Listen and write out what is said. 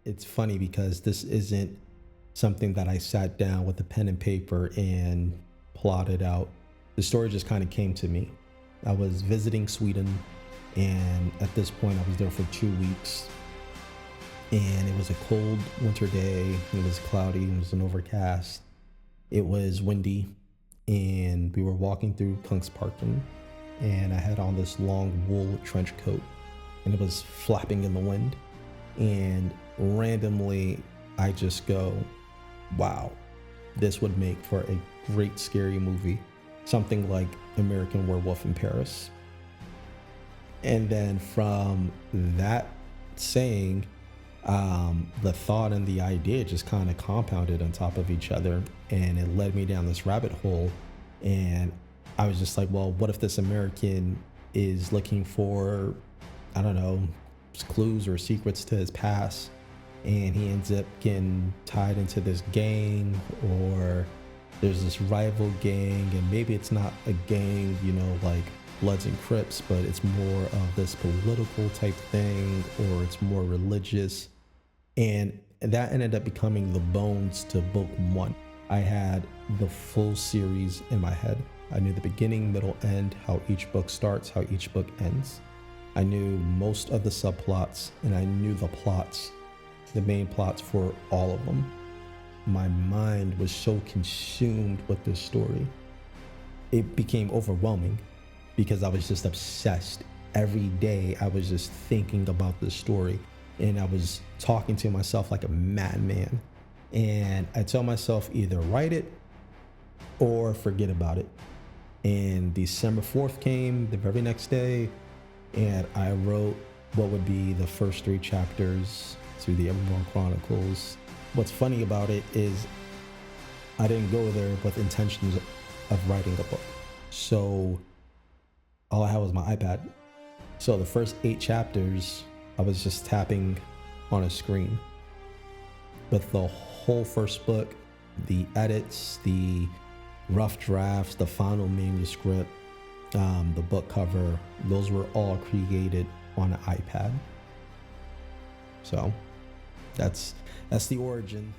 it's funny because this isn't something that I sat down with a pen and paper and plotted out. The story just kind of came to me. I was visiting Sweden, and at this point I was there for 2 weeks, and it was a cold winter day. It was cloudy, it was an overcast, it was windy, and we were walking through Kungsparken, and I had on this long wool trench coat, and it was flapping in the wind, and randomly I just go, wow, this would make for a great scary movie, something like American Werewolf in Paris. And then from that saying, the thought and the idea just kind of compounded on top of each other, and it led me down this rabbit hole. And I was just like, well, what if this American is looking for, I don't know, clues or secrets to his past, and he ends up getting tied into this gang, or there's this rival gang, and maybe it's not a gang, like Bloods and Crips, but it's more of this political type thing, or it's more religious. And that ended up becoming the bones to book one. I had the full series in my head. I knew the beginning, middle, end, how each book starts, how each book ends. I knew most of the subplots, and I knew the plots, the main plots for all of them. My mind was so consumed with this story. It became overwhelming because I was just obsessed. Every day I was just thinking about this story, and I was talking to myself like a madman. And I tell myself, either write it or forget about it. And December 4th came the very next day, and I wrote what would be the first 3 chapters to the Everborn Chronicles. What's funny about it is I didn't go there with intentions of writing a book. So all I had was my iPad. So the first 8 chapters, I was just tapping on a screen. But the whole first book, the edits, the rough drafts, the final manuscript, the book cover, those were all created on an iPad. So that's the origin.